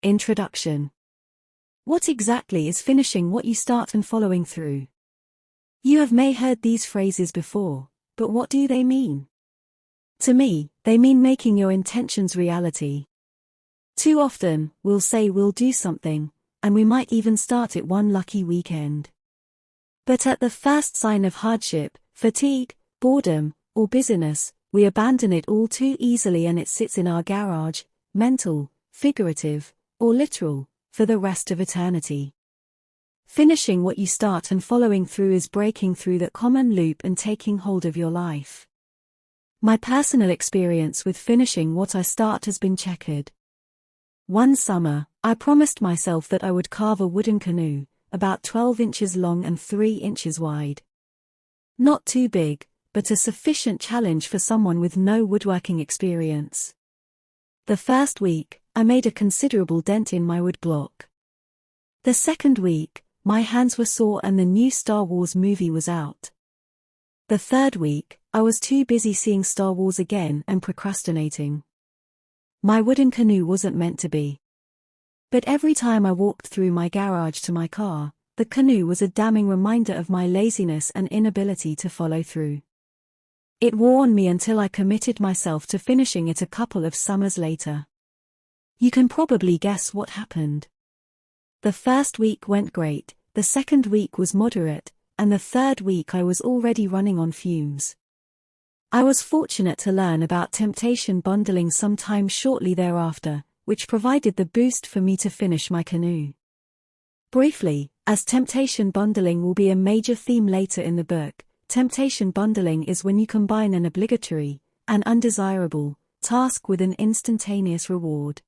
Introduction. What exactly is finishing what you start and following through? You have may heard these phrases before, but what do they mean? To me, they mean making your intentions reality. Too often, we'll say we'll do something, and we might even start it one lucky weekend. But at the first sign of hardship, fatigue, boredom, or busyness, we abandon it all too easily and it sits in our garage, mental, figurative, or literal, for the rest of eternity. Finishing what you start and following through is breaking through that common loop and taking hold of your life. My personal experience with finishing what I start has been checkered. One summer, I promised myself that I would carve a wooden canoe, about 12 inches long and 3 inches wide. Not too big, but a sufficient challenge for someone with no woodworking experience. The first week, I made a considerable dent in my wood block. The second week, my hands were sore and the new Star Wars movie was out. The third week, I was too busy seeing Star Wars again and procrastinating. My wooden canoe wasn't meant to be. But every time I walked through my garage to my car, the canoe was a damning reminder of my laziness and inability to follow through. It wore on me until I committed myself to finishing it a couple of summers later. You can probably guess what happened. The first week went great, the second week was moderate, and the third week I was already running on fumes. I was fortunate to learn about temptation bundling sometime shortly thereafter, which provided the boost for me to finish my canoe. Briefly, as temptation bundling will be a major theme later in the book, temptation bundling is when you combine an obligatory, an undesirable, task with an instantaneous reward.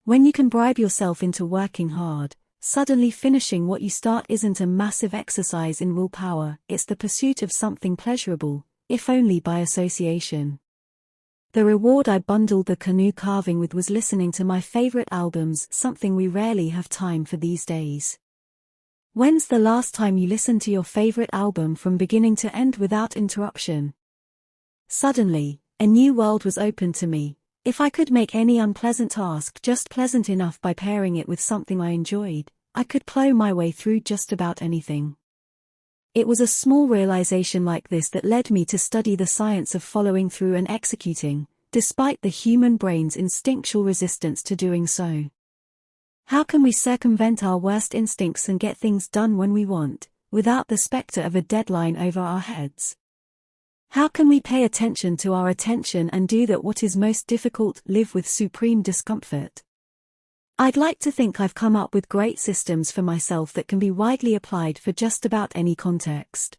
When you can bribe yourself into working hard, suddenly finishing what you start isn't a massive exercise in willpower, it's the pursuit of something pleasurable, if only by association. The reward I bundled the canoe carving with was listening to my favorite albums, something we rarely have time for these days. When's the last time you listened to your favorite album from beginning to end without interruption? Suddenly, a new world was opened to me. If I could make any unpleasant task just pleasant enough by pairing it with something I enjoyed, I could plow my way through just about anything. It was a small realization like this that led me to study the science of following through and executing, despite the human brain's instinctual resistance to doing so. How can we circumvent our worst instincts and get things done when we want, without the specter of a deadline over our heads? How can we pay attention to our attention and do that what is most difficult, live with supreme discomfort? I'd like to think I've come up with great systems for myself that can be widely applied for just about any context.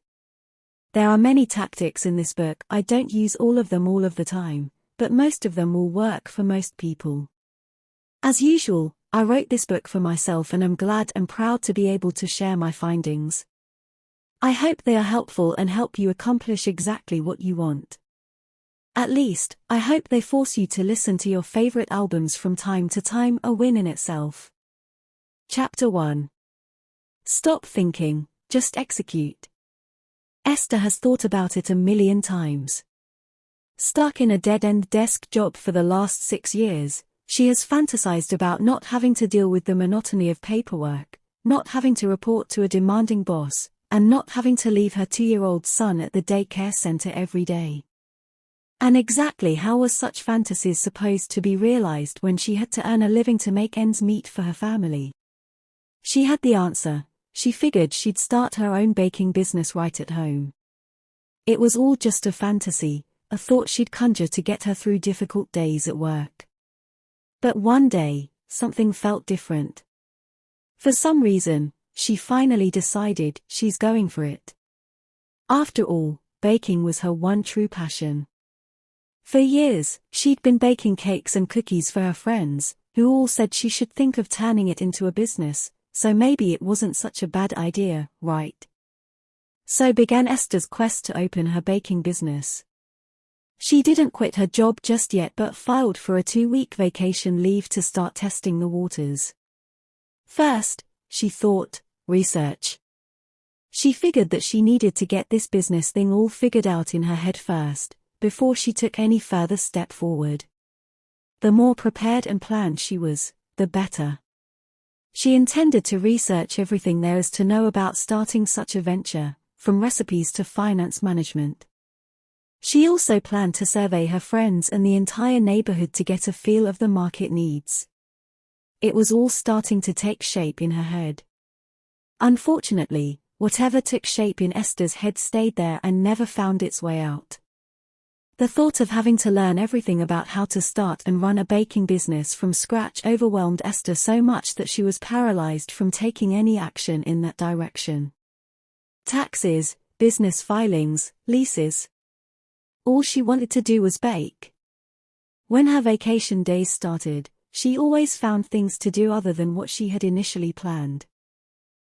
There are many tactics in this book. I don't use all of them all of the time, but most of them will work for most people. As usual, I wrote this book for myself and I'm glad and proud to be able to share my findings. I hope they are helpful and help you accomplish exactly what you want. At least, I hope they force you to listen to your favorite albums from time to time, a win in itself. Chapter 1. Stop thinking, just execute. Esther has thought about it a million times. Stuck in a dead-end desk job for the last 6 years, she has fantasized about not having to deal with the monotony of paperwork, not having to report to a demanding boss, and not having to leave her 2-year-old son at the daycare center every day. And exactly how was such fantasies supposed to be realized when she had to earn a living to make ends meet for her family? She had the answer. She figured she'd start her own baking business right at home. It was all just a fantasy, a thought she'd conjure to get her through difficult days at work. But one day, something felt different. For some reason, she finally decided she's going for it. After all, baking was her one true passion. For years, she'd been baking cakes and cookies for her friends, who all said she should think of turning it into a business, so maybe it wasn't such a bad idea, right? So began Esther's quest to open her baking business. She didn't quit her job just yet but filed for a 2-week vacation leave to start testing the waters. First, she thought, research. She figured that she needed to get this business thing all figured out in her head first, before she took any further step forward. The more prepared and planned she was, the better. She intended to research everything there is to know about starting such a venture, from recipes to finance management. She also planned to survey her friends and the entire neighborhood to get a feel of the market needs. It was all starting to take shape in her head. Unfortunately, whatever took shape in Esther's head stayed there and never found its way out. The thought of having to learn everything about how to start and run a baking business from scratch overwhelmed Esther so much that she was paralyzed from taking any action in that direction. Taxes, business filings, leases. All she wanted to do was bake. When her vacation days started, she always found things to do other than what she had initially planned.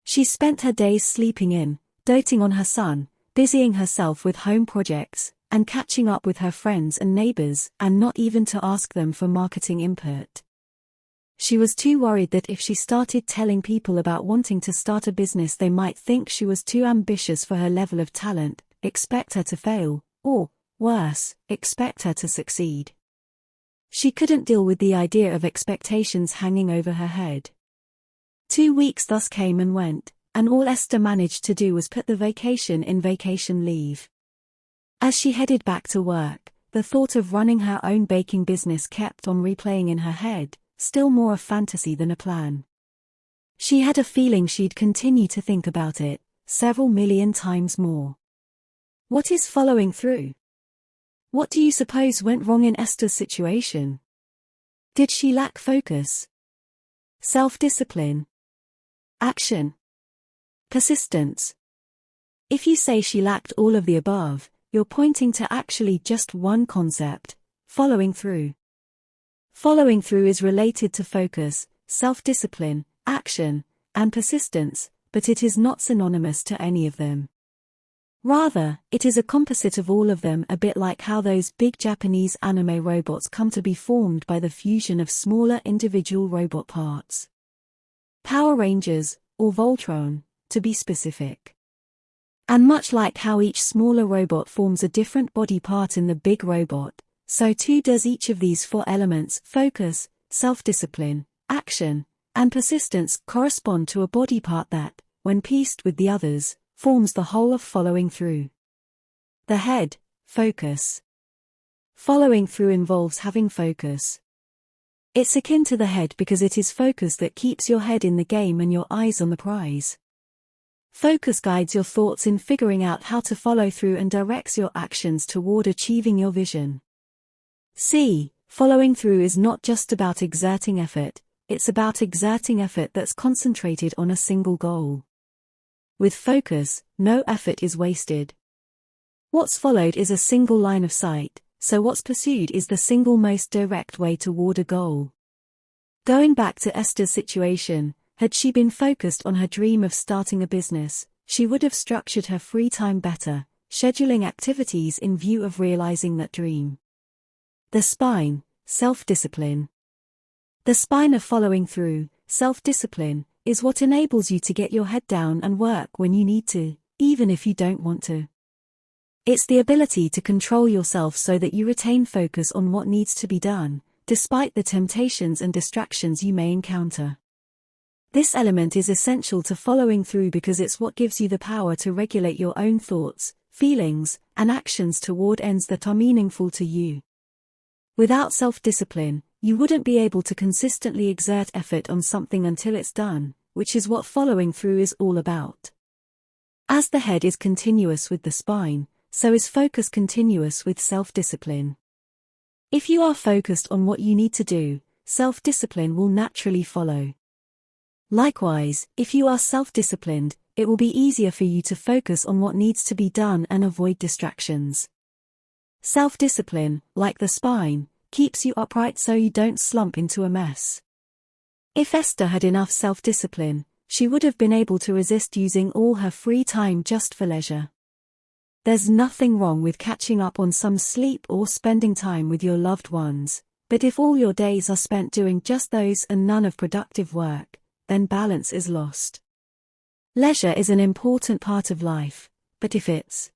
She spent her days sleeping in, doting on her son, busying herself with home projects, and catching up with her friends and neighbors, and not even to ask them for marketing input. She was too worried that if she started telling people about wanting to start a business they might think she was too ambitious for her level of talent, expect her to fail, or, worse, expect her to succeed. She couldn't deal with the idea of expectations hanging over her head. 2 weeks thus came and went, and all Esther managed to do was put the vacation in vacation leave. As she headed back to work, the thought of running her own baking business kept on replaying in her head, still more a fantasy than a plan. She had a feeling she'd continue to think about it, several million times more. What is following through? What do you suppose went wrong in Esther's situation? Did she lack focus? Self-discipline? Action? Persistence? If you say she lacked all of the above, you're pointing to actually just one concept: following through. Following through is related to focus, self-discipline, action, and persistence, but it is not synonymous to any of them. Rather, it is a composite of all of them, a bit like how those big Japanese anime robots come to be formed by the fusion of smaller individual robot parts. Power Rangers, or Voltron, to be specific. And much like how each smaller robot forms a different body part in the big robot, so too does each of these 4 elements: focus, self-discipline, action, and persistence correspond to a body part that, when pieced with the others, forms the whole of following through. The head, focus. Following through involves having focus. It's akin to the head because it is focus that keeps your head in the game and your eyes on the prize. Focus guides your thoughts in figuring out how to follow through and directs your actions toward achieving your vision. See, following through is not just about exerting effort, it's about exerting effort that's concentrated on a single goal. With focus, no effort is wasted. What's followed is a single line of sight, so what's pursued is the single most direct way toward a goal. Going back to Esther's situation, had she been focused on her dream of starting a business, she would have structured her free time better, scheduling activities in view of realizing that dream. The spine, self-discipline. The spine of following through, self-discipline, is what enables you to get your head down and work when you need to, even if you don't want to. It's the ability to control yourself so that you retain focus on what needs to be done, despite the temptations and distractions you may encounter. This element is essential to following through because it's what gives you the power to regulate your own thoughts, feelings, and actions toward ends that are meaningful to you. Without self-discipline, you wouldn't be able to consistently exert effort on something until it's done, which is what following through is all about. As the head is continuous with the spine, so is focus continuous with self-discipline. If you are focused on what you need to do, self-discipline will naturally follow. Likewise, if you are self-disciplined, it will be easier for you to focus on what needs to be done and avoid distractions. Self-discipline, like the spine, keeps you upright so you don't slump into a mess. If Esther had enough self-discipline, she would have been able to resist using all her free time just for leisure. There's nothing wrong with catching up on some sleep or spending time with your loved ones, but if all your days are spent doing just those and none of productive work, then balance is lost. Leisure is an important part of life, but if it's